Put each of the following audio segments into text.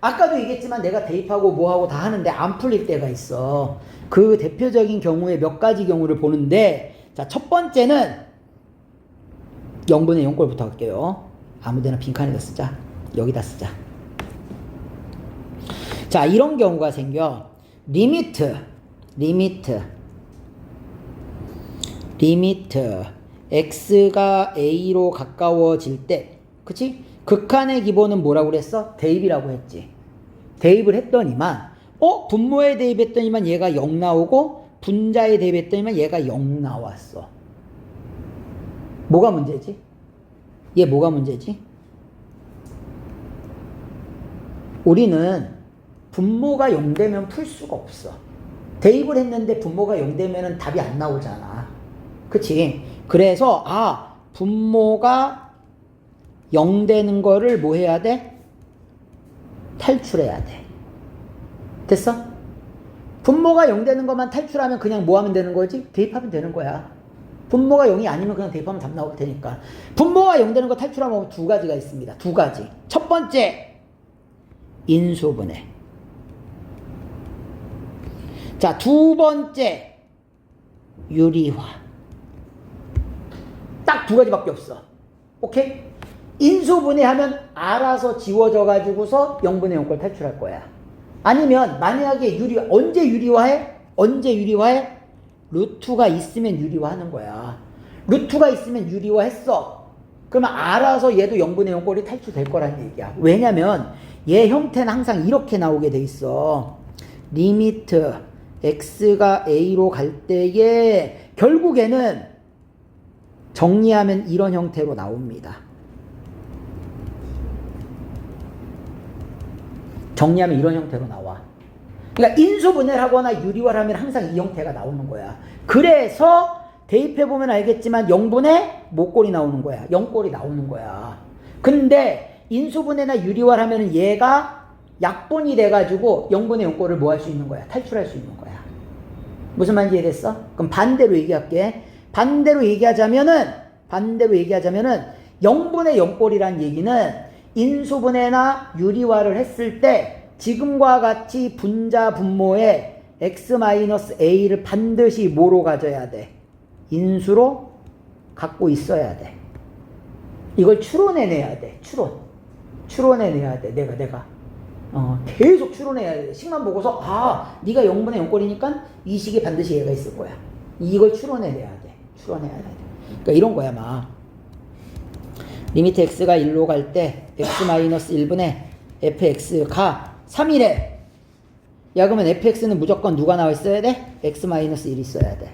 아까도 얘기했지만 내가 대입하고 뭐하고 다 하는데 안 풀릴 때가 있어. 그 대표적인 경우에 몇 가지 경우를 보는데, 자, 첫 번째는 0분의 0꼴부터 할게요. 아무데나 빈칸에다 쓰자. 여기다 쓰자. 자, 이런 경우가 생겨. 리미트 x가 a로 가까워질 때, 그치? 극한의 기본은 뭐라고 그랬어? 대입이라고 했지. 대입을 했더니만 분모에 대입했더니만 얘가 0 나오고 분자에 대입했더니만 얘가 0 나왔어. 뭐가 문제지? 얘 뭐가 문제지? 우리는 분모가 0 되면 풀 수가 없어. 대입을 했는데 분모가 0 되면 답이 안 나오잖아. 그치? 그래서 분모가 0 되는 거를 뭐 해야 돼? 탈출해야 돼. 됐어? 분모가 0 되는 것만 탈출하면 그냥 뭐 하면 되는 거지? 대입하면 되는 거야. 분모가 0이 아니면 그냥 대입하면 답 나올 테니까. 분모가 0 되는 거 탈출하면 두 가지가 있습니다. 두 가지. 첫 번째, 인수분해. 자, 두 번째, 유리화. 딱 두 가지밖에 없어. 오케이? 인수분해하면 알아서 지워져 가지고서 0분의 0꼴 탈출할 거야. 아니면 만약에 언제 유리화해? 루트가 있으면 유리화하는 거야. 루트가 있으면 유리화했어. 그러면 알아서 얘도 0분의 0꼴이 탈출될 거란 얘기야. 왜냐면 얘 형태는 항상 이렇게 나오게 돼 있어. 리미트 x가 a로 갈 때에 결국에는 정리하면 이런 형태로 나옵니다. 정리하면 이런 형태로 나와. 그러니까 인수분해를 하거나 유리화를 하면 항상 이 형태가 나오는 거야. 그래서 대입해보면 알겠지만 0분의 뭐꼴이 나오는 거야. 0꼴이 나오는 거야. 근데 인수분해나 유리화를 하면 얘가 약분이 돼가지고 0분의 0꼴을 뭐 할 수 있는 거야? 탈출할 수 있는 거야. 무슨 말인지 이해됐어? 그럼 반대로 얘기할게. 반대로 얘기하자면은 0분의 0꼴이란 얘기는 인수분해나 유리화를 했을 때 지금과 같이 분자 분모에 x-a를 반드시 뭐로 가져야 돼? 인수로 갖고 있어야 돼. 이걸 추론해내야 돼. 추론해내야 돼. 내가 계속 추론해야 돼. 식만 보고서 네가 0분의 0꼴이니까 이 식에 반드시 얘가 있을 거야. 이걸 추론해내야 돼. 그러니까 이런 거야 막. 리미트 x가 1로 갈 때 x-1분의 fx가 3이래. 야, 그러면 fx는 무조건 누가 나와 있어야 돼? x-1 있어야 돼.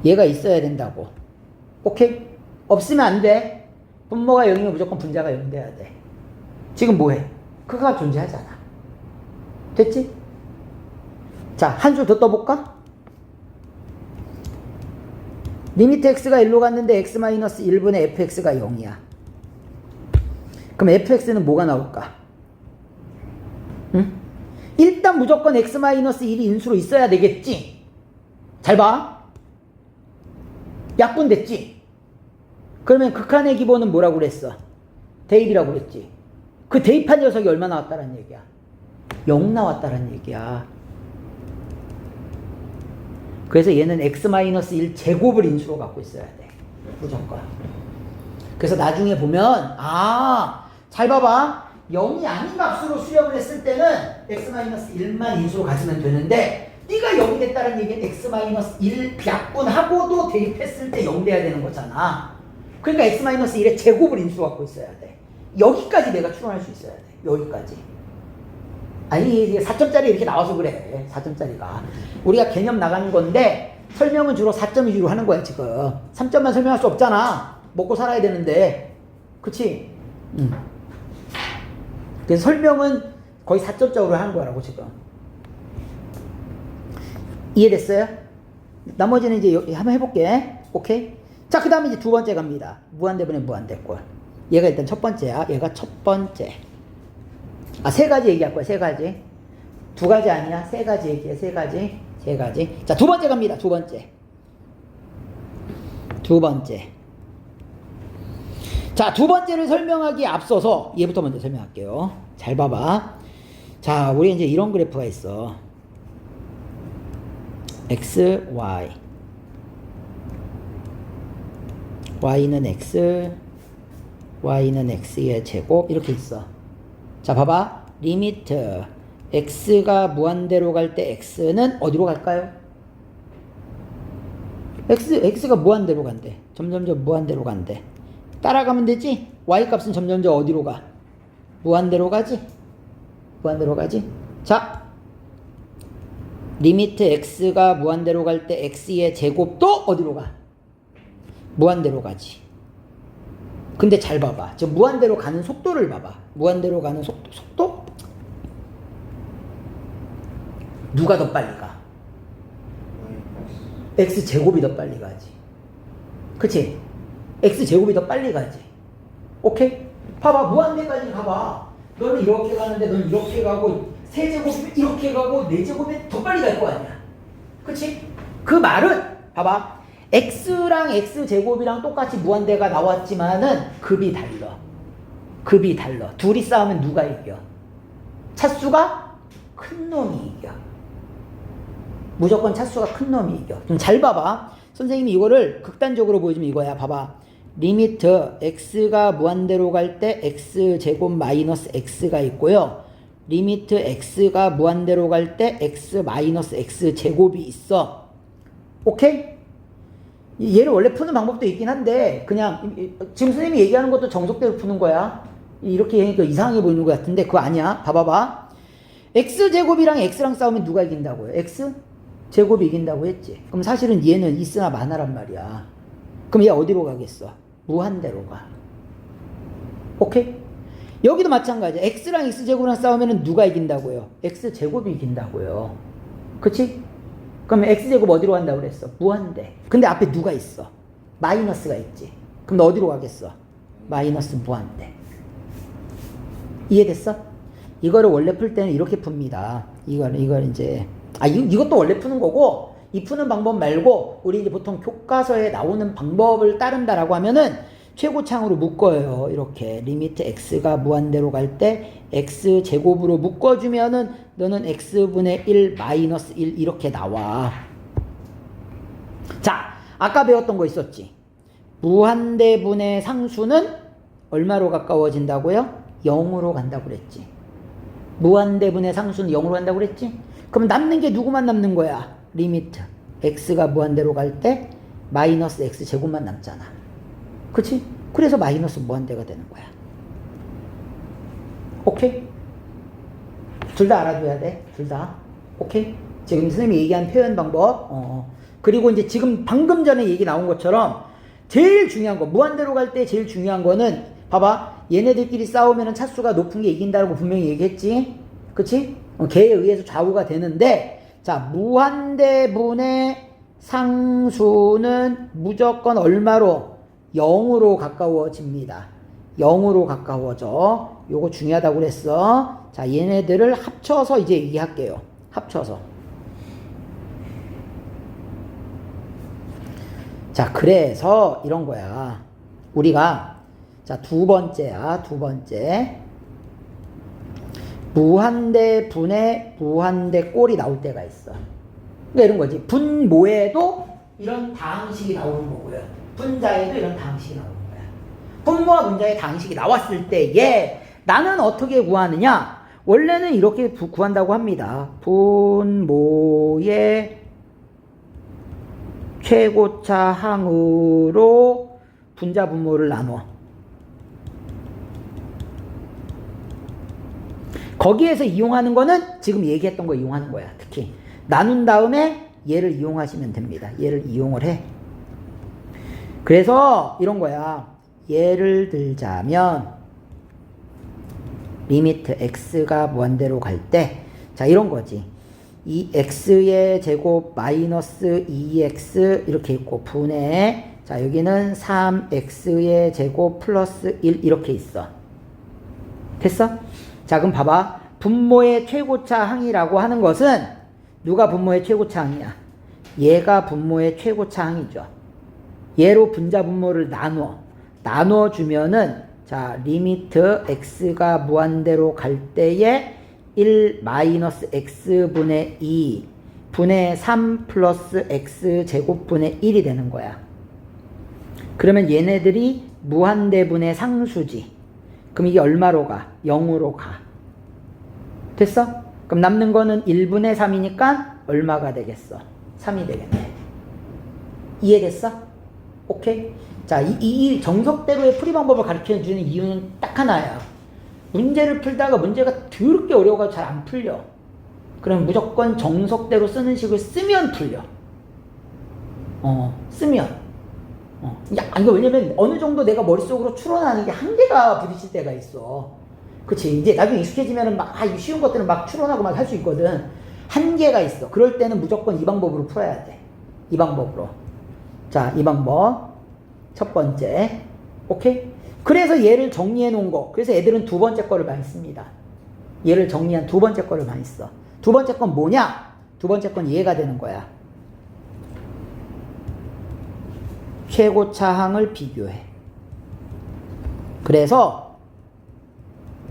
얘가 있어야 된다고. 오케이? 없으면 안 돼. 분모가 0이면 무조건 분자가 0 돼야 돼. 지금 뭐해? 그가 존재하잖아. 됐지? 자, 한 줄 더 떠볼까? 리미트 x가 1로 갔는데 x-1분의 fx가 0이야. 그럼 fx는 뭐가 나올까? 응? 일단 무조건 x-1이 인수로 있어야 되겠지? 잘 봐. 약분됐지? 그러면 극한의 기본은 뭐라고 그랬어? 대입이라고 그랬지? 그 대입한 녀석이 얼마 나왔다는 얘기야? 0 나왔다는 얘기야. 그래서 얘는 x-1 제곱을 인수로 갖고 있어야 돼. 무조건. 그래서 나중에 보면 잘 봐봐. 0이 아닌 값으로 수렴을 했을 때는 x-1만 인수로 가지면 되는데 네가 0이 됐다는 얘기는 x-1 약분하고도 대입했을 때 0 돼야 되는 거잖아. 그러니까 x-1의 제곱을 인수로 갖고 있어야 돼. 여기까지 내가 추론할 수 있어야 돼. 여기까지. 아니 4점짜리 이렇게 나와서 그래. 4점짜리가 우리가 개념 나가는 건데 설명은 주로 4점 위주로 하는 거야 지금. 3점만 설명할 수 없잖아. 먹고 살아야 되는데. 그치? 그래서 설명은 거의 4점짜리로 하는 거라고 지금. 이해됐어요? 나머지는 이제 한번 해볼게. 오케이? 자, 그 다음에 이제 두 번째 갑니다. 무한대분의 무한대꼴. 얘가 일단 첫 번째야. 얘가 첫 번째. 세 가지 얘기할 거야. 세 가지. 두 가지 아니야. 세 가지 얘기해. 세 가지. 자, 두 번째 갑니다. 두 번째. 자, 두 번째를 설명하기에 앞서서 얘부터 먼저 설명할게요. 잘 봐봐. 자, 우리 이제 이런 그래프가 있어. x, y. y는 x, y는 x의 제곱 이렇게 있어. 자, 봐봐. 리미트 x가 무한대로 갈 때 x는 어디로 갈까요? x가 무한대로 간대. 점점점 무한대로 간대. 따라가면 되지? y 값은 점점점 어디로 가? 무한대로 가지? 무한대로 가지? 자, 리미트 x가 무한대로 갈 때 x의 제곱도 어디로 가? 무한대로 가지. 근데 잘 봐봐. 저 무한대로 가는 속도를 봐봐. 무한대로 가는 속도? 누가 더 빨리 가? x제곱이 더 빨리 가지. 그치? x제곱이 더 빨리 가지. 오케이? 봐봐. 무한대까지 가봐. 너는 이렇게 가는데 너는 이렇게 가고 세제곱이 이렇게 가고 네제곱이 더 빨리 갈 거 아니야. 그치? 그 말은 봐봐. x랑 x제곱이랑 똑같이 무한대가 나왔지만은 급이 달라. 급이 달라. 둘이 싸우면 누가 이겨? 차수가 큰 놈이 이겨. 무조건 차수가 큰 놈이 이겨. 좀 잘 봐봐. 선생님이 이거를 극단적으로 보여주면 이거야. 봐봐. 리미트 x가 무한대로 갈 때 x제곱 마이너스 x가 있고요. 리미트 x가 무한대로 갈 때 x 마이너스 x제곱이 있어. 오케이? 얘를 원래 푸는 방법도 있긴 한데 그냥 지금 선생님이 얘기하는 것도 정석대로 푸는 거야. 이렇게 하니까 이상하게 보이는 것 같은데 그거 아니야. 봐봐봐. x제곱이랑 x랑 싸우면 누가 이긴다고요? x제곱이 이긴다고 했지. 그럼 사실은 얘는 있으나 마나란 말이야. 그럼 얘 어디로 가겠어? 무한대로 가. 오케이? 여기도 마찬가지야. x랑 x제곱이랑 싸우면 누가 이긴다고요? x제곱이 이긴다고요. 그치? 그럼 x제곱 어디로 간다고 그랬어? 무한대. 근데 앞에 누가 있어? 마이너스가 있지. 그럼 너 어디로 가겠어? 마이너스 무한대. 이해됐어? 이거를 원래 풀 때는 이렇게 풉니다. 이걸 이제 이것도 원래 푸는 거고 이 푸는 방법 말고 우리 이제 보통 교과서에 나오는 방법을 따른다라고 하면은 최고창으로 묶어요. 이렇게 리미트 x가 무한대로 갈 때 x제곱으로 묶어주면은 너는 x분의 1 마이너스 1 이렇게 나와. 자, 아까 배웠던 거 있었지. 무한대분의 상수는 얼마로 가까워진다고요? 0으로 간다고 그랬지. 무한대분의 상수는 0으로 간다고 그랬지. 그럼 남는 게 누구만 남는 거야? 리미트 x가 무한대로 갈 때 마이너스 x제곱만 남잖아. 그치? 그래서 마이너스 무한대가 되는 거야. 오케이? 둘 다 알아둬야 돼. 둘 다. 오케이? 지금 선생님이 얘기한 표현 방법. 그리고 이제 지금 방금 전에 얘기 나온 것처럼 제일 중요한 거, 무한대로 갈 때 제일 중요한 거는 봐봐. 얘네들끼리 싸우면 차수가 높은 게 이긴다고 분명히 얘기했지. 그치? 걔에 의해서 좌우가 되는데, 자, 무한대분의 상수는 무조건 얼마로? 0으로 가까워집니다. 0으로 가까워져. 요거 중요하다고 그랬어. 자, 얘네들을 합쳐서 이제 얘기할게요. 합쳐서. 자, 그래서 이런 거야. 우리가 자, 두 번째야. 두 번째. 무한대 분의 무한대 꼴이 나올 때가 있어. 그러니까 이런 거지. 분모에도 이런 다항식이 나오는 거고요. 분자에도 이런 다항식이 나오는 거야. 분모와 분자의 다항식이 나왔을 때에 나는 어떻게 구하느냐? 원래는 이렇게 구한다고 합니다. 분모의 최고차 항으로 분자 분모를 나눠. 거기에서 이용하는 거는 지금 얘기했던 거 이용하는 거야. 특히 나눈 다음에 얘를 이용하시면 됩니다. 얘를 이용을 해. 그래서 이런 거야. 예를 들자면 리미트 x가 무한대로 갈 때 자, 이런 거지. 이 x의 제곱 마이너스 2x 이렇게 있고 분의 자, 여기는 3x의 제곱 플러스 1 이렇게 있어. 됐어? 자, 그럼 봐봐. 분모의 최고차 항이라고 하는 것은 누가 분모의 최고차 항이야? 얘가 분모의 최고차 항이죠. 얘로 분자 분모를 나누어. 나눠주면은 자 리미트 x가 무한대로 갈 때에 1 마이너스 x분의 2 분의 3 플러스 x제곱분의 1이 되는 거야. 그러면 얘네들이 무한대분의 상수지. 그럼 이게 얼마로 가? 0으로 가. 됐어? 그럼 남는 거는 1분의 3이니까 얼마가 되겠어? 3이 되겠네. 이해됐어? 오케이? 자, 이 정석대로의 풀이 방법을 가르쳐 주는 이유는 딱 하나야. 문제를 풀다가 문제가 더럽게 어려워가지고 잘 안 풀려. 그럼 무조건 정석대로 쓰는 식을 쓰면 풀려. 쓰면. 이거 왜냐면 어느 정도 내가 머릿속으로 추론하는 게 한계가 부딪힐 때가 있어. 그치? 이제 나중에 익숙해지면은 막, 쉬운 것들은 막 추론하고 막 할 수 있거든. 한계가 있어. 그럴 때는 무조건 이 방법으로 풀어야 돼. 이 방법으로. 자, 이 방법. 첫 번째. 오케이? 그래서 얘를 정리해 놓은 거. 그래서 애들은 두 번째 거를 많이 씁니다. 얘를 정리한 두 번째 거를 많이 써. 두 번째 건 뭐냐? 두 번째 건 얘가 되는 거야. 최고차항을 비교해. 그래서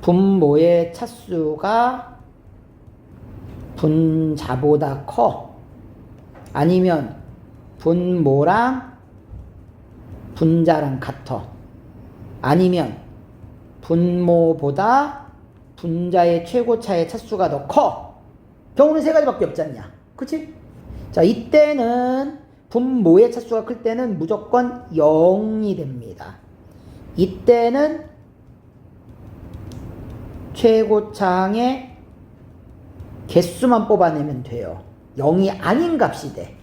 분모의 차수가 분자보다 커. 아니면 분모랑 분자랑 같아. 아니면 분모보다 분자의 최고차의 차수가 더 커. 경우는 세 가지밖에 없지 않냐. 그치? 자, 이때는 분모의 차수가 클 때는 무조건 0이 됩니다. 이때는 최고차항의 개수만 뽑아내면 돼요. 0이 아닌 값이 돼.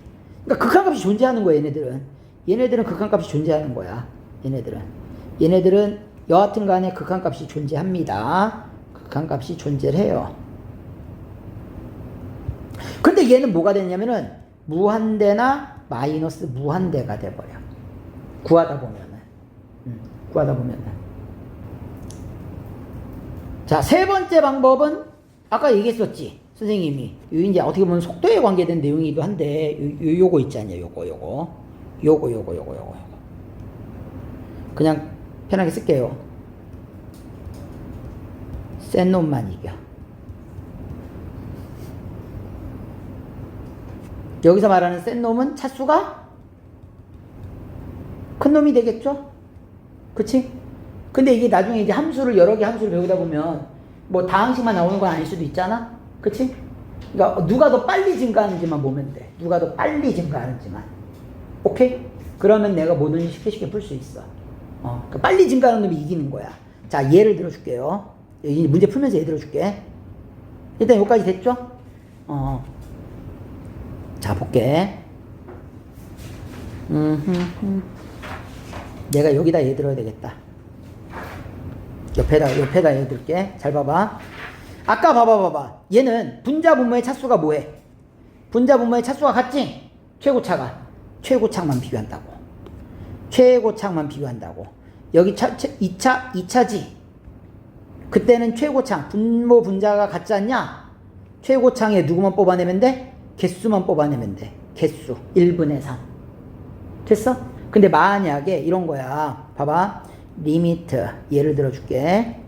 그러니까 극한값이 존재하는 거야, 얘네들은 극한값이 존재하는 거야. 얘네들은 여하튼 간에 극한값이 존재합니다. 극한값이 존재를 해요. 근데 얘는 뭐가 되냐면은 무한대나 마이너스 무한대가 돼버려. 구하다 보면은. 자, 세 번째 방법은 아까 얘기했었지. 선생님이. 이제 어떻게 보면 속도에 관계된 내용이기도 한데, 요거 있지 않냐, 요거. 그냥 편하게 쓸게요. 센 놈만 이겨. 여기서 말하는 센 놈은 차수가 큰 놈이 되겠죠? 그치? 근데 이게 나중에 이제 여러 개 함수를 배우다 보면 뭐 다항식만 나오는 건 아닐 수도 있잖아? 그치? 그러니까 누가 더 빨리 증가하는지만 보면 돼. 누가 더 빨리 증가하는지만. 오케이? 그러면 내가 뭐든지 쉽게 풀 수 있어. 그러니까 빨리 증가하는 놈이 이기는 거야. 자, 예를 들어줄게요. 문제 풀면서 예를 들어줄게. 일단 여기까지 됐죠? 자, 볼게. 내가 여기다 예 들어야 되겠다. 옆에다 예 들게. 잘 봐봐. 아까 봐봐. 얘는 분자 분모의 차수가 뭐해? 분자 분모의 차수가 같지? 최고차만 비교한다고. 여기 2차지. 그때는 최고창, 분모 분자가 같지 않냐? 최고창에 누구만 뽑아내면 돼? 개수만 뽑아내면 돼. 개수 1분의 3. 됐어? 근데 만약에 이런 거야. 봐봐. 리미트 예를 들어줄게.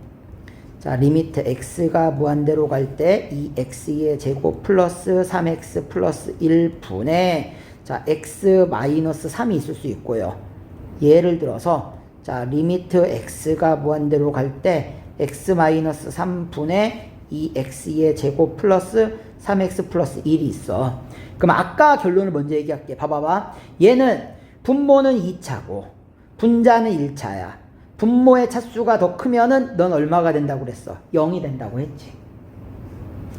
자, 리미트 x가 무한대로 갈 때 2x의 제곱 플러스 3x 플러스 1분의 자, x 마이너스 3이 있을 수 있고요. 예를 들어서 자, 리미트 x가 무한대로 갈 때 x 마이너스 3분의 2x의 제곱 플러스 3x 플러스 1이 있어. 그럼 아까 결론을 먼저 얘기할게. 봐봐봐. 얘는 분모는 2차고 분자는 1차야. 분모의 차수가 더 크면은 넌 얼마가 된다고 그랬어? 0이 된다고 했지.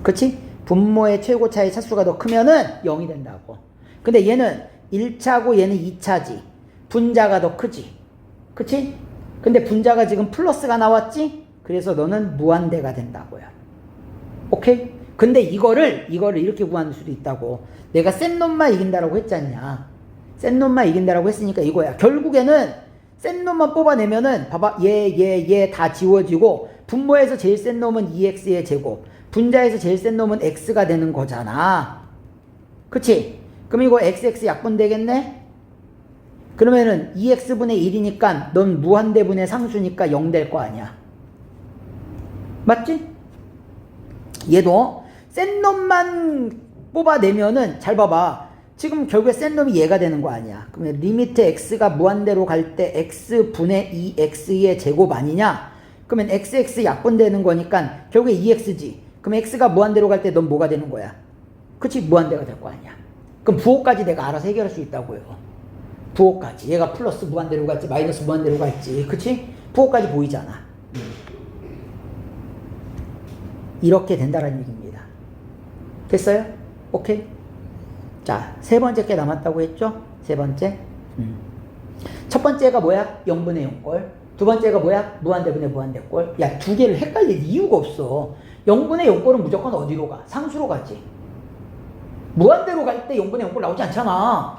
그치? 분모의 최고차의 차수가 더 크면은 0이 된다고. 근데 얘는 1차고 얘는 2차지. 분자가 더 크지. 그치? 근데 분자가 지금 플러스가 나왔지? 그래서 너는 무한대가 된다고요. 오케이? 근데 이거를 이렇게 구하는 수도 있다고. 내가 센 놈만 이긴다라고 했지 않냐. 센 놈만 이긴다라고 했으니까 이거야. 결국에는 센 놈만 뽑아내면은 봐봐. 얘 다 지워지고 분모에서 제일 센 놈은 2x의 제곱, 분자에서 제일 센 놈은 x가 되는 거잖아. 그치? 그럼 이거 xx 약분 되겠네? 그러면은 2x분의 1이니까 넌 무한대분의 상수니까 0 될 거 아니야. 맞지? 얘도 센 놈만 뽑아내면은 잘 봐봐. 지금 결국에 센 놈이 얘가 되는 거 아니야. 그러면 리미트 x가 무한대로 갈 때 x분의 2x의 제곱 아니냐? 그러면 xx 약분되는 거니까 결국에 2x지. 그럼 x가 무한대로 갈 때 넌 뭐가 되는 거야? 그치? 무한대가 될 거 아니야. 그럼 부호까지 내가 알아서 해결할 수 있다고요. 부호까지. 얘가 플러스 무한대로 갈지 마이너스 무한대로 갈지. 그치? 부호까지 보이잖아. 이렇게 된다는 얘기입니다. 됐어요? 오케이? 자, 세 번째 게 남았다고 했죠? 세 번째. 첫 번째가 뭐야? 0분의 0꼴. 두 번째가 뭐야? 무한대분의 무한대꼴. 야, 두 개를 헷갈릴 이유가 없어. 0분의 0꼴은 무조건 어디로 가? 상수로 가지. 무한대로 갈 때 0분의 0꼴 나오지 않잖아.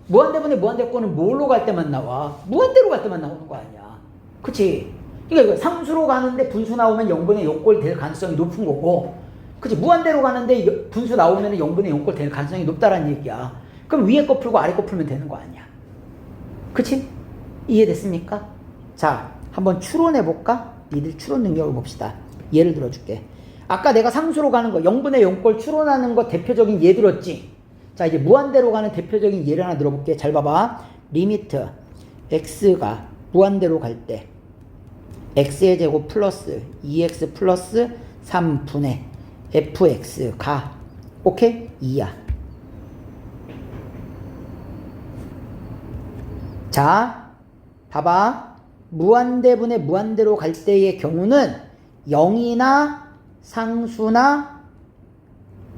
무한대분의 무한대꼴은 뭘로 갈 때만 나와? 무한대로 갈 때만 나오는 거 아니야. 그치? 그러니까 이거 상수로 가는데 분수 나오면 0분의 0꼴 될 가능성이 높은 거고, 그치? 무한대로 가는데 분수 나오면 0분의 0꼴 될 가능성이 높다라는 얘기야. 그럼 위에 거 풀고 아래 거 풀면 되는 거 아니야. 그치? 이해됐습니까? 자, 한번 추론해볼까? 니들 추론 능력을 봅시다. 예를 들어줄게. 아까 내가 상수로 가는 거 0분의 0꼴 추론하는 거 대표적인 예 들었지? 자, 이제 무한대로 가는 대표적인 예를 하나 들어볼게. 잘 봐봐. 리미트 x가 무한대로 갈 때 x의 제곱 플러스 2x 플러스 3분의 fx가 오케이? 2야. 자, 봐봐. 무한대분의 무한대로 갈 때의 경우는 0이나 상수나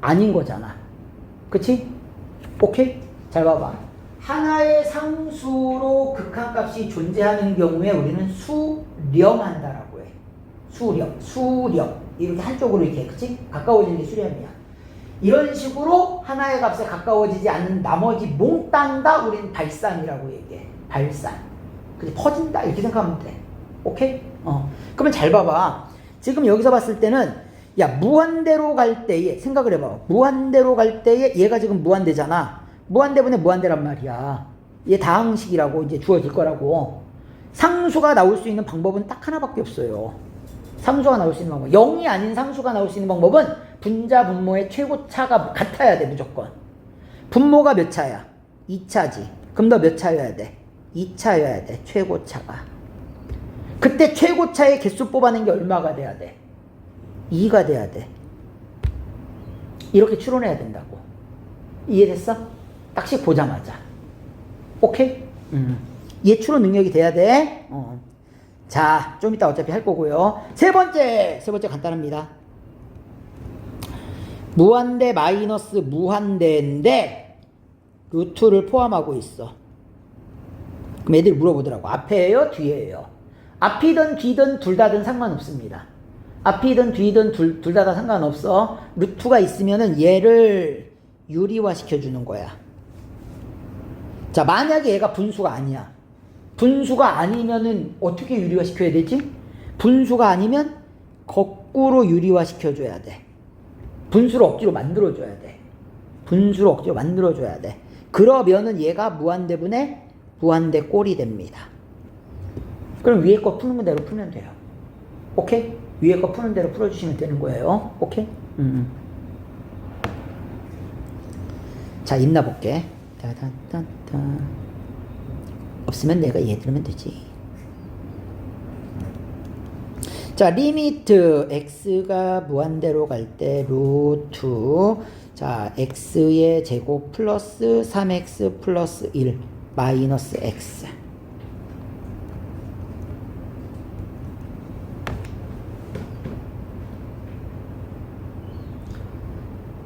아닌 거잖아. 그치? 오케이? 잘 봐봐. 하나의 상수로 극한값이 존재하는 경우에 우리는 수렴한다라고 해. 수렴. 이렇게 한쪽으로 이렇게, 그치? 가까워지는 게 수렴이야. 이런 식으로 하나의 값에 가까워지지 않는 나머지 몽땅 다 우리는 발산이라고 얘기해. 발산. 그치? 퍼진다. 이렇게 생각하면 돼. 오케이? 그러면 잘 봐봐. 지금 여기서 봤을 때는, 야, 무한대로 갈 때에, 생각을 해봐. 무한대로 갈 때에 얘가 지금 무한대잖아. 무한대분의 무한대란 말이야. 얘 다항식이라고 이제 주어질 거라고. 상수가 나올 수 있는 방법은 딱 하나밖에 없어요. 상수가 나올 수 있는 방법. 0이 아닌 상수가 나올 수 있는 방법은 분자 분모의 최고차가 같아야 돼, 무조건. 분모가 몇 차야? 2차지. 그럼 너 몇 차여야 돼? 2차여야 돼, 최고차가. 그때 최고차의 개수 뽑아낸 게 얼마가 돼야 돼? 2가 돼야 돼. 이렇게 추론해야 된다고. 이해됐어? 딱씩 보자마자. 오케이? 얘 추론 능력이 돼야 돼. 자, 좀 이따 어차피 할 거고요. 세 번째 간단합니다. 무한대 마이너스 무한대인데 루트를 포함하고 있어. 그럼 애들이 물어보더라고. 앞에예요? 뒤에예요? 앞이든 뒤든 둘 다든 상관없습니다. 앞이든 뒤든 둘 다 상관없어. 루트가 있으면은 얘를 유리화 시켜주는 거야. 자, 만약에 얘가 분수가 아니야. 분수가 아니면은 어떻게 유리화 시켜야 되지? 분수가 아니면 거꾸로 유리화 시켜줘야 돼. 분수를 억지로 만들어줘야 돼. 분수를 억지로 만들어줘야 돼. 그러면은 얘가 무한대분의 무한대 꼴이 됩니다. 그럼 위에 거 푸는 대로 풀면 돼요. 오케이? 위에 거 푸는 대로 풀어주시면 되는 거예요. 오케이? 자, 있나 볼게. 따다따따. 없으면 내가 얘 들으면 되지. 자, 리미트 x가 무한대로 갈 때 루트, 자, x의 제곱 플러스 3x 플러스 1 마이너스 x.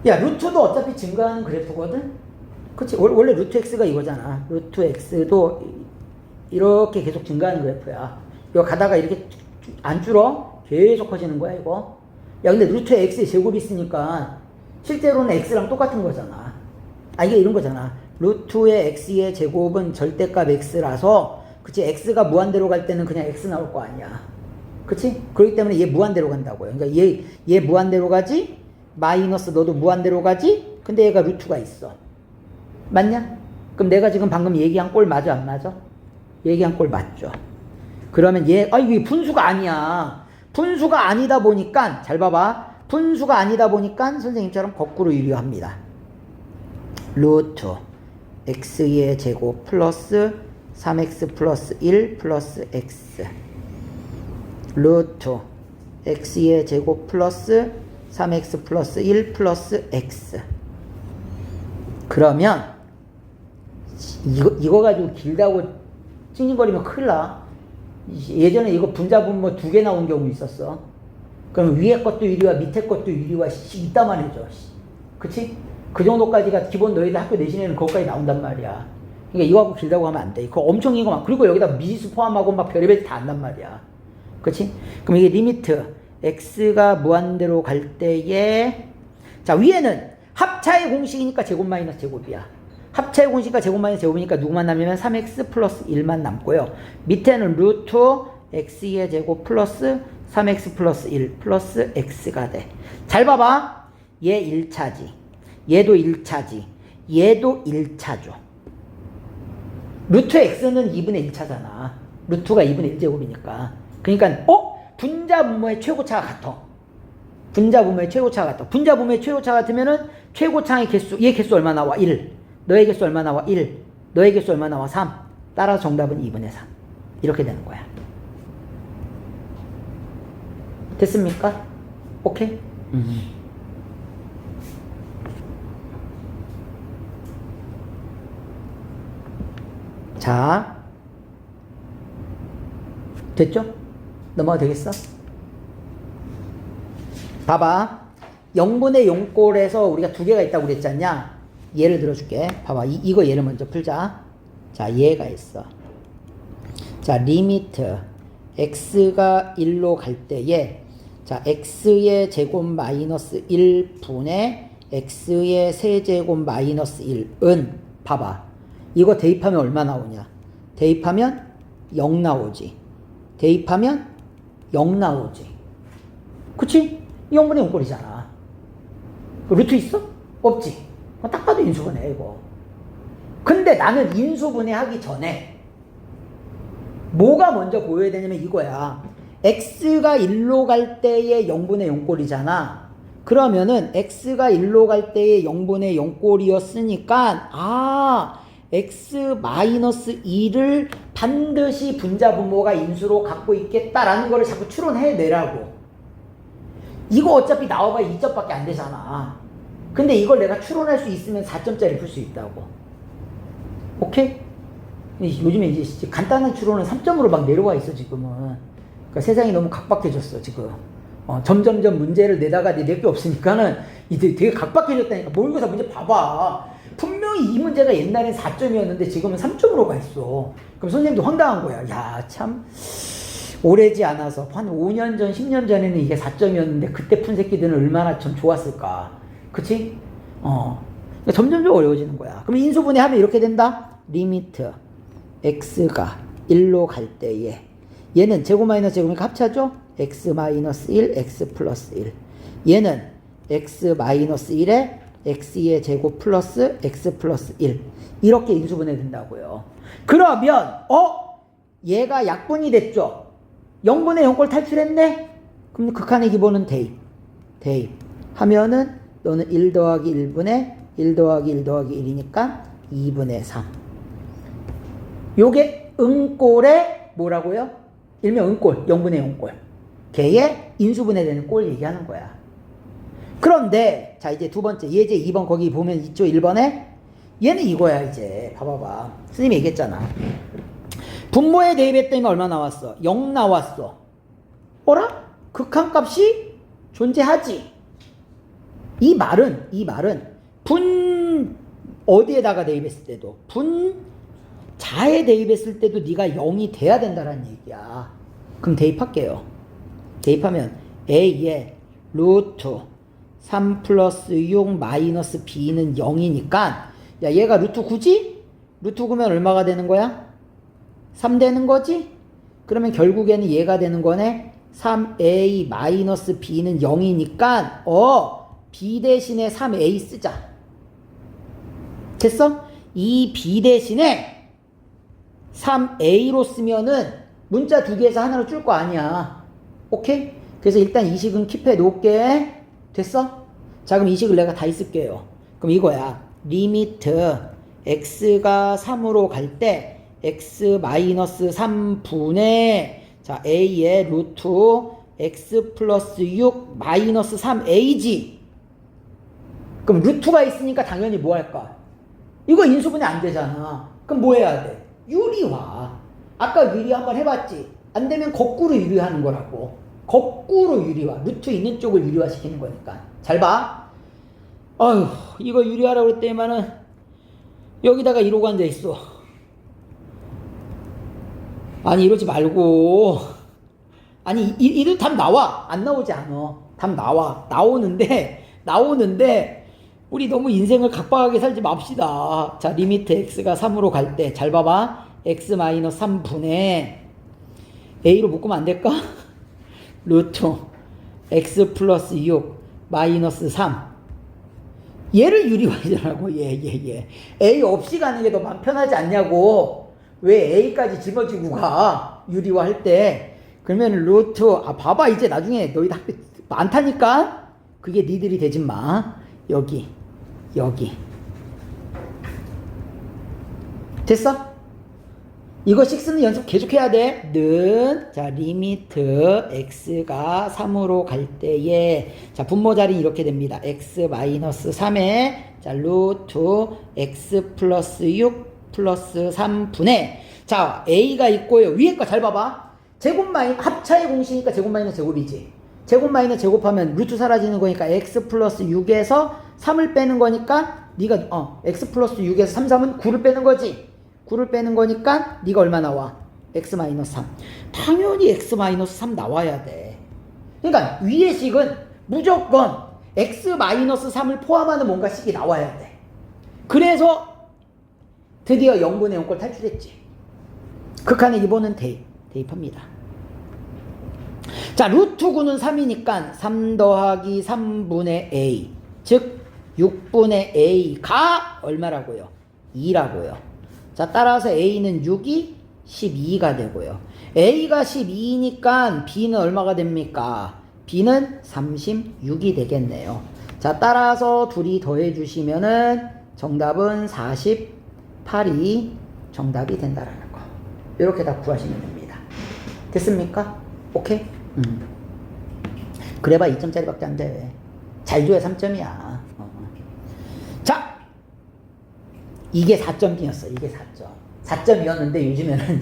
야, 루트도 어차피 증가하는 그래프거든? 그치? 원래 루트 x가 이거잖아. 루트 x도 이렇게 계속 증가하는 그래프야. 이거 가다가 이렇게 안 줄어? 계속 커지는 거야, 이거. 야, 근데 루트 x의 제곱이 있으니까 실제로는 x랑 똑같은 거잖아. 아, 이게 이런 거잖아. 루트의 x의 제곱은 절대값 x라서, 그치? x가 무한대로 갈 때는 그냥 x 나올 거 아니야. 그치? 그렇기 때문에 얘 무한대로 간다고요. 그러니까 얘 무한대로 가지? 마이너스 너도 무한대로 가지? 근데 얘가 루트가 있어. 맞냐? 그럼 내가 지금 방금 얘기한 꼴 맞아 안 맞아? 얘기한 꼴 맞죠. 그러면 이게 분수가 아니야. 분수가 아니다 보니까 잘 봐봐. 분수가 아니다 보니까 선생님처럼 거꾸로 유리합니다. 루트 x의 제곱 플러스 3x 플러스 1 플러스 x 루트 x의 제곱 플러스 3x 플러스 1 플러스 x. 그러면 이거 가지고 길다고 찡찡거리면 큰일 나. 예전에 이거 분자분모 2개 나온 경우 있었어. 그럼 위에 것도 유리와 밑에 것도 유리와 이따만 해줘. 그치? 그 정도까지가 기본 너희들 학교 내신에는 그것까지 나온단 말이야. 그러니까 이거 하고 길다고 하면 안 돼. 그거 엄청 긴 거만. 그리고 여기다 미지수 포함하고 막 별의별 다 한단 말이야. 그치? 그럼 이게 리미트 x가 무한대로 갈 때에 자 위에는 합차의 공식이니까 제곱 마이너스 제곱이야. 합차의 공식과 제곱 마이너스 제곱이니까 누구만 남으면 3x 플러스 1만 남고요. 밑에는 루트 x의 제곱 플러스 3x 플러스 1 플러스 x가 돼. 잘 봐봐. 얘 1차지. 얘도 1차지. 얘도 1차죠. 루트 x는 2분의 1차잖아. 루트가 2분의 1제곱이니까. 그러니까 분자분모의 최고차가 같아. 분자분모의 최고차가 같아. 분자분모의 최고차가 같으면은 최고차의 개수, 얘 개수 얼마 나와? 1. 너의 개수 얼마 나와? 1. 너의 개수 얼마 나와? 3. 따라서 정답은 2분의 3. 이렇게 되는 거야. 됐습니까? 오케이? 자, 됐죠? 넘어가도 되겠어? 봐봐. 0분의 0꼴에서 우리가 2개가 있다고 그랬지 않냐? 예를 들어줄게. 봐봐. 이거 예를 먼저 풀자. 자, 얘가 있어. 자, 리미트 x가 1로 갈 때에 자, x의 제곱 마이너스 1분의 x의 세제곱 마이너스 1은 봐봐. 이거 대입하면 얼마 나오냐? 대입하면 0 나오지. 대입하면 0 나오지. 그치? 0분의 0꼴이잖아. 루트 있어? 없지. 딱 봐도 인수분해 이거. 근데 나는 인수분해 하기 전에 뭐가 먼저 보여야 되냐면 이거야. x가 1로 갈 때의 0분의 0꼴이잖아. 그러면은 x가 1로 갈 때의 0분의 0꼴이었으니까 x-2를 반드시 분자분모가 인수로 갖고 있겠다라는 거를 자꾸 추론해내라고. 이거 어차피 나와봐야 2점밖에 안 되잖아. 근데 이걸 내가 추론할 수 있으면 4점짜리 풀 수 있다고. 오케이? 요즘에 이제 간단한 추론은 3점으로 막 내려와 있어 지금은. 그러니까 세상이 너무 각박해졌어 지금. 점점점 문제를 내다가 낼 게 없으니까는 이제 되게 각박해졌다니까. 모의고사 문제 봐봐. 분명히 이 문제가 옛날엔 4점이었는데 지금은 3점으로 가 있어. 그럼 선생님도 황당한 거야. 야, 참 오래지 않아서 한 5년 전, 10년 전에는 이게 4점이었는데 그때 푼 새끼들은 얼마나 참 좋았을까. 그치? 그러니까 점점점 어려워지는 거야. 그럼 인수분해 하면 이렇게 된다. 리미트 x가 1로 갈 때에 얘는 제곱 마이너스 제곱이니까 합차죠? x 마이너스 1, x 플러스 1. 얘는 x 마이너스 1에 x의 제곱 플러스 x 플러스 1. 이렇게 인수분해 된다고요. 그러면 얘가 약분이 됐죠? 0분의 0꼴 탈출했네? 그럼 극한의 기본은 대입. 대입. 하면은 너는 1 더하기 1분의 1 더하기 1 더하기 1이니까 2분의 3. 요게 응꼴의 뭐라고요? 일명 응꼴, 0분의 0꼴. 걔의 인수분해되는 꼴 얘기하는 거야. 그런데 자 이제 두 번째 예제 2번 거기 보면 있죠? 1번에 얘는 이거야. 이제 봐봐봐. 선생님이 얘기했잖아. 분모에 대입했더니 얼마 나왔어? 0 나왔어. 어라? 극한값이 존재하지. 이 말은 분 어디에다가 대입했을 때도 분자에 대입했을 때도 네가 0이 돼야 된다는 얘기야. 그럼 대입할게요. 대입하면 a에 루트 3 플러스 6 마이너스 b는 0이니까 야 얘가 루트 9지? 루트 9면 얼마가 되는 거야? 3 되는 거지? 그러면 결국에는 얘가 되는 거네. 3a 마이너스 b는 0이니까 b 대신에 3a 쓰자. 됐어? 이 B 대신에 3A로 쓰면은 문자 두 개에서 하나로 줄 거 아니야. 오케이? 그래서 일단 이 식은 킵해 놓을게. 됐어? 자, 그럼 이 식을 내가 다 있을게요. 그럼 이거야. 리미트 x가 3으로 갈 때 x-3분의 자 a의 루트 x 플러스 6 마이너스 3a지. 그럼 루트가 있으니까 당연히 뭐 할까? 이거 인수분해 안 되잖아. 그럼 뭐 해야 돼? 유리화. 아까 유리 한번 해봤지? 안 되면 거꾸로 유리하는 거라고. 거꾸로 유리화. 루트 있는 쪽을 유리화 시키는 거니까. 잘 봐. 어휴, 이거 유리하라고 그랬더니만은 여기다가 이러고 앉아있어. 아니, 이러지 말고. 아니, 이런 답 나와. 안 나오지 않아. 답 나와. 나오는데, 우리 너무 인생을 각박하게 살지 맙시다. 자, 리미트 x가 3으로 갈 때, 잘 봐봐. x-3분의 a로 묶으면 안 될까? 루트 x 플러스 6 마이너스 3. 얘를 유리화하자라고. 얘. a 없이 가는 게 더 마음 편하지 않냐고. 왜 a까지 집어지고 가? 유리화할 때. 그러면 루트, 봐봐. 이제 나중에 너희 다 많다니까? 그게 니들이 되지 마. 여기. 됐어? 이거 식스는 연습 계속 해야 돼. 자, 리미트 x가 3으로 갈 때에 자, 분모 자리는 이렇게 됩니다. x-3에 자, 루트 x 플러스 6 플러스 3분의 자, a가 있고요. 위에 거 잘 봐봐. 제곱 마이너스 합차의 공식이니까 제곱 마이너스 제곱이지. 제곱 마이너스 제곱하면 루트 사라지는 거니까 x 플러스 6에서 3을 빼는 거니까 네가 x 플러스 6에서 3은 9를 빼는 거지. 9를 빼는 거니까 네가 얼마 나와? x-3. 당연히 x-3 나와야 돼. 그러니까 위의 식은 무조건 x-3을 포함하는 뭔가 식이 나와야 돼. 그래서 드디어 0분의 0꼴 탈출했지. 극한의 기본은 대입합니다. 자, 루트 9는 3이니까 3 더하기 3분의 a 즉 6분의 a가 얼마라고요? 2라고요. 자, 따라서 a는 6이 12가 되고요. a가 12니까 b는 얼마가 됩니까? b는 36이 되겠네요. 자, 따라서 둘이 더해 주시면은 정답은 48이 정답이 된다라는 거. 이렇게 다 구하시면 됩니다. 됐습니까? 오케이? 그래봐 2점짜리밖에 안 돼. 잘 줘야 3점이야. 자, 이게 4점이었어. 이게 4점. 4점이었는데 요즘에는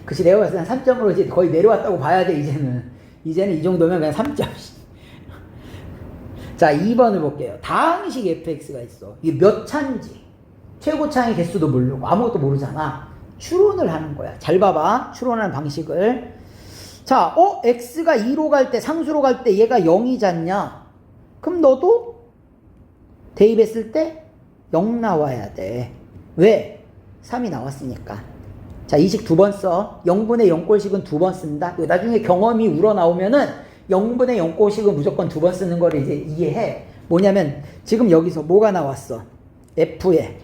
그치 내가 봤을 때 3점으로 이제 거의 내려왔다고 봐야 돼. 이제는 이 정도면 그냥 3점. 자, 2번을 볼게요. 다항식 fx가 있어. 이게 몇 차인지 최고차의 개수도 모르고 아무것도 모르잖아. 추론을 하는 거야. 잘 봐봐. 추론하는 방식을. 자, x가 2로 갈 때, 상수로 갈 때 얘가 0이잖냐? 그럼 너도 대입했을 때 0 나와야 돼. 왜? 3이 나왔으니까. 자, 이 식 두 번 써. 0분의 0꼴식은 두 번 쓴다. 나중에 경험이 우러나오면은 0분의 0꼴식은 무조건 두 번 쓰는 거를 이제 이해해. 뭐냐면 지금 여기서 뭐가 나왔어? f에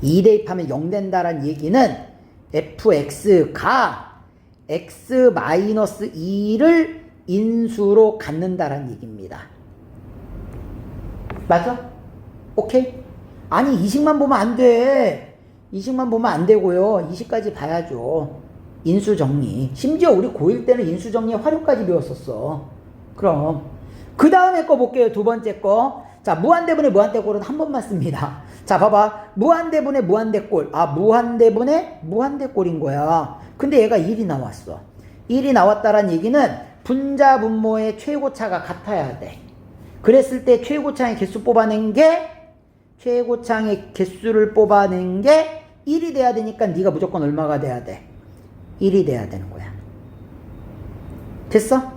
2 대입하면 0 된다란 얘기는 fx가 x-2를 인수로 갖는다란 얘기입니다. 맞아? 오케이? 아니, 이 식만 보면 안 돼. 이 식만 보면 안 되고요. 이 식까지 봐야죠. 인수정리. 심지어 우리 고1 때는 인수정리의 활용까지 배웠었어. 그럼 그 다음에 거 볼게요. 두 번째 거. 자, 무한대분의 무한대꼴은 한 번만 씁니다. 자, 봐봐. 무한대분의 무한대꼴. 무한대분의 무한대꼴인 거야. 근데 얘가 1이 나왔어. 1이 나왔다란 얘기는 분자 분모의 최고차가 같아야 돼. 그랬을 때 최고차의 개수를 뽑아낸 게 1이 돼야 되니까 네가 무조건 얼마가 돼야 돼? 1이 돼야 되는 거야. 됐어?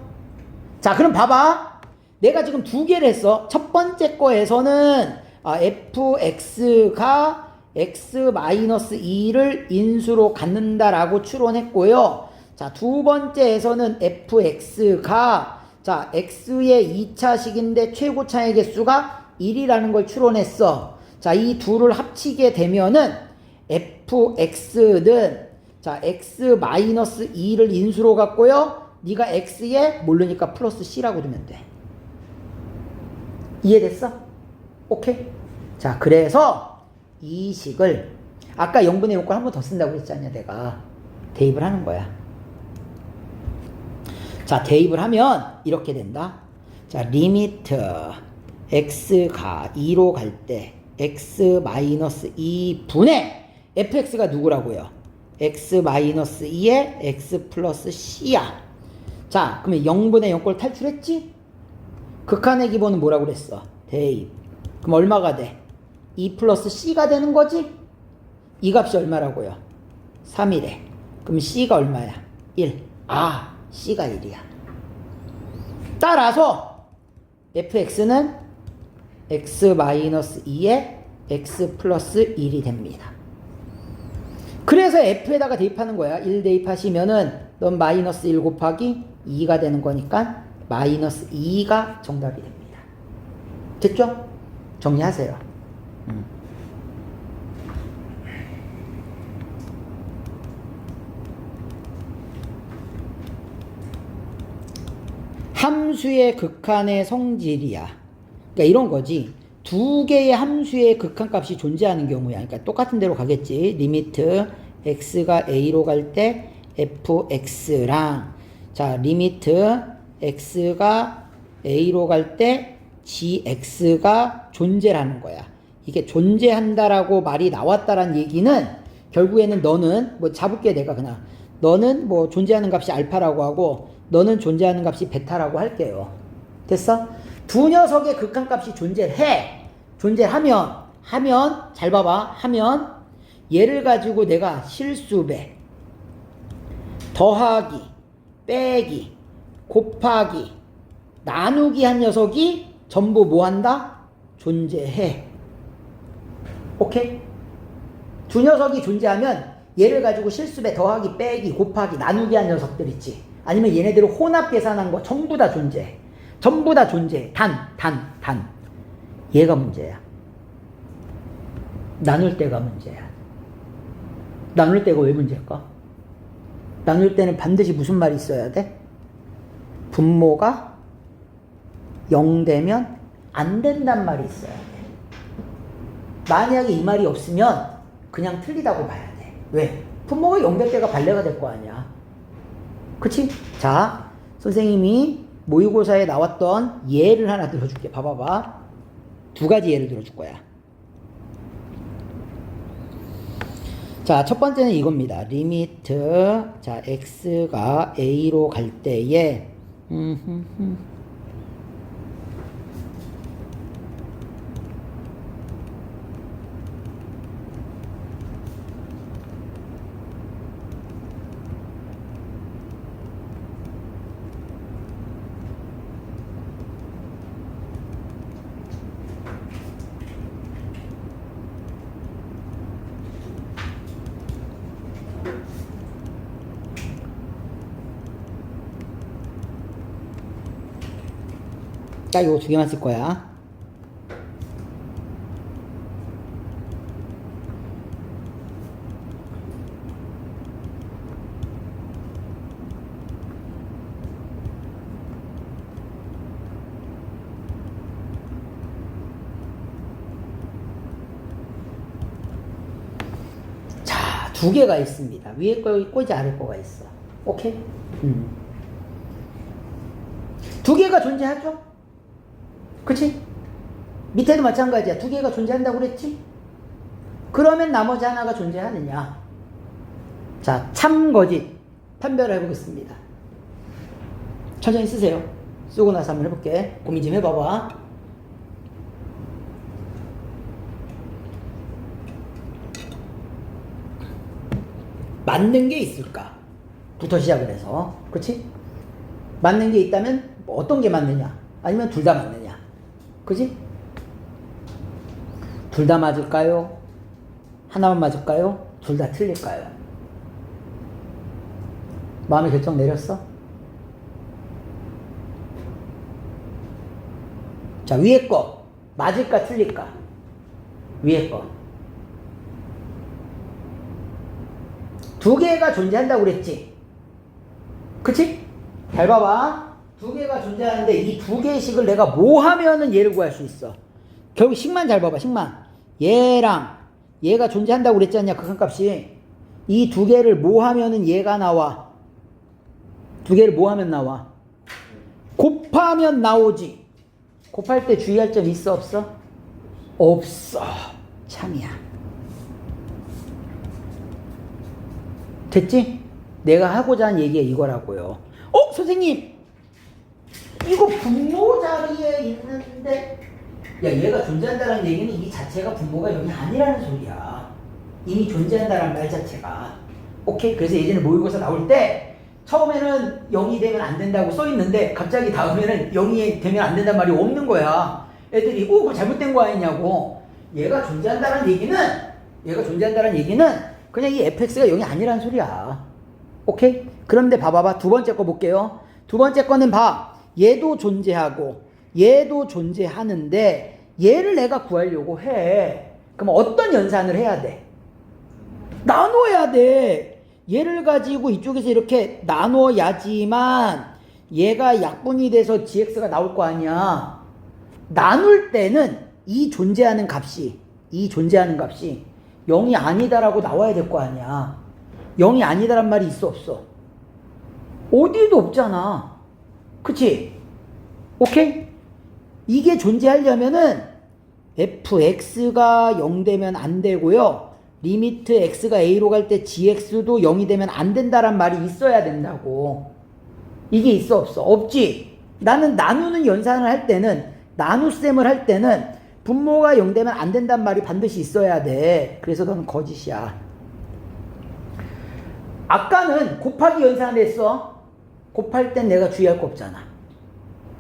자, 그럼 봐봐. 내가 지금 두 개를 했어. 첫 번째 거에서는 fx가 x-2를 인수로 갖는다라고 추론했고요. 자, 두 번째에서는 fx가 x의 2차식인데 최고차의 개수가 1이라는 걸 추론했어. 자, 이 둘을 합치게 되면은 fx는 자, x-2를 인수로 갖고요. 네가 x에 모르니까 플러스 c라고 두면 돼. 이해됐어? 오케이? 자, 그래서 이 식을 아까 0분의 요걸 한 번 더 쓴다고 그랬잖냐 내가. 대입을 하는 거야. 자, 대입을 하면 이렇게 된다. 자, 리미트 x가 2로 갈 때 x-2분의 fx가 누구라고요? x-2에 x 플러스 c야. 자, 그러면 0분의 0꼴 탈출했지? 극한의 기본은 뭐라고 그랬어? 대입. 그럼 얼마가 돼? 2 플러스 c가 되는 거지? 이 값이 얼마라고요? 3이래. 그럼 c가 얼마야? 1. 아, c가 1이야. 따라서 fx는 x-2에 x 플러스 1이 됩니다. 그래서 f에다가 대입하는 거야. 1 대입하시면은 넌 마이너스 1 곱하기 2가 되는 거니까 마이너스 2가 정답이 됩니다. 됐죠? 정리하세요. 함수의 극한의 성질이야. 그러니까 이런 거지. 두 개의 함수의 극한값이 존재하는 경우야. 그러니까 똑같은 대로 가겠지. 리미트 x가 a로 갈 때 fx랑 자, 리미트 x가 a로 갈 때 gx가 존재하는 거야. 이게 존재한다라고 말이 나왔다란 얘기는 결국에는 너는 뭐 잡을게 내가 그냥 너는 뭐 존재하는 값이 알파라고 하고 너는 존재하는 값이 베타라고 할게요. 됐어? 두 녀석의 극한값이 존재하면 잘 봐봐. 하면 얘를 가지고 내가 실수배 더하기 빼기 곱하기 나누기 한 녀석이 전부 뭐 한다? 존재해. 오케이? 두 녀석이 존재하면 얘를 가지고 실수배 더하기 빼기 곱하기 나누기 한 녀석들 있지. 아니면 얘네들을 혼합 계산한 거 전부 다 존재해. 전부 다 존재해. 단. 얘가 문제야. 나눌 때가 문제야. 나눌 때가 왜 문제일까? 나눌 때는 반드시 무슨 말이 있어야 돼? 분모가 0 되면 안 된단 말이 있어야 돼. 만약에 이 말이 없으면 그냥 틀리다고 봐야 돼. 왜? 분모가 0 될 때가 발레가 될 거 아니야. 그치? 자, 선생님이 모의고사에 나왔던 예를 하나 들어줄게. 봐봐봐. 두 가지 예를 들어줄 거야. 자, 첫 번째는 이겁니다. 리미트 자, x가 a로 갈 때에 딱 이거 두 개만 쓸 거야. 자, 두 개가 있습니다. 위에 거 있고 이제 아래 거가 있어. 오케이? 두 개가 존재하죠? 그치? 밑에도 마찬가지야. 두 개가 존재한다고 그랬지? 그러면 나머지 하나가 존재하느냐? 자, 참 거짓 판별을 해보겠습니다. 천천히 쓰세요. 쓰고 나서 한번 해볼게. 고민 좀 해봐봐. 맞는 게 있을까? 부터 시작을 해서. 그치? 맞는 게 있다면 뭐 어떤 게 맞느냐? 아니면 둘 다 맞느냐? 그지? 둘 다 맞을까요? 하나만 맞을까요? 둘 다 틀릴까요? 마음의 결정 내렸어? 자, 위에 거 맞을까 틀릴까? 위에 거. 두 개가 존재한다고 그랬지? 그치? 잘 봐봐. 두 개가 존재하는데 이 두 개의 식을 내가 뭐 하면은 얘를 구할 수 있어? 결국 식만 잘 봐봐. 식만. 얘랑 얘가 존재한다고 그랬지 않냐? 극한값이. 이 두 개를 뭐 하면은 얘가 나와? 두 개를 뭐 하면 나와? 곱하면 나오지. 곱할 때 주의할 점 있어 없어? 없어. 참이야. 됐지? 내가 하고자 하는 얘기가 이거라고요. 선생님! 이거 분모 자리에 있는데 야, 얘가 존재한다는 얘기는 이 자체가 분모가 여기 아니라는 소리야. 이미 존재한다는 말 자체가. 오케이? 그래서 예전에 모의고사 나올 때 처음에는 0이 되면 안 된다고 써 있는데 갑자기 다음에는 0이 되면 안 된다는 말이 없는 거야. 애들이 그거 잘못된 거 아니냐고. 얘가 존재한다는 얘기는 그냥 이 fx가 0이 아니라는 소리야. 오케이? 그런데 봐봐봐. 두 번째 거 볼게요. 두 번째 거는 봐. 얘도 존재하고 얘도 존재하는데 얘를 내가 구하려고 해. 그럼 어떤 연산을 해야 돼? 나눠야 돼. 얘를 가지고 이쪽에서 이렇게 나눠야지만 얘가 약분이 돼서 gx가 나올 거 아니야. 나눌 때는 이 존재하는 값이 0이 아니다라고 나와야 될 거 아니야. 0이 아니다란 말이 있어 없어? 어디에도 없잖아. 그치? 오케이? 이게 존재하려면은 fx가 0 되면 안 되고요. 리미트 x가 a로 갈 때 gx도 0이 되면 안 된다란 말이 있어야 된다고. 이게 있어 없어? 없지? 나는 나누는 연산을 할 때는 나눗셈을 할 때는 분모가 0 되면 안 된다는 말이 반드시 있어야 돼. 그래서 너는 거짓이야. 아까는 곱하기 연산을 했어. 곱할 땐 내가 주의할 거 없잖아.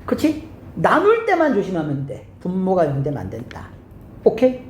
그치? 나눌 때만 조심하면 돼. 분모가 0 되면 안 된다. 오케이?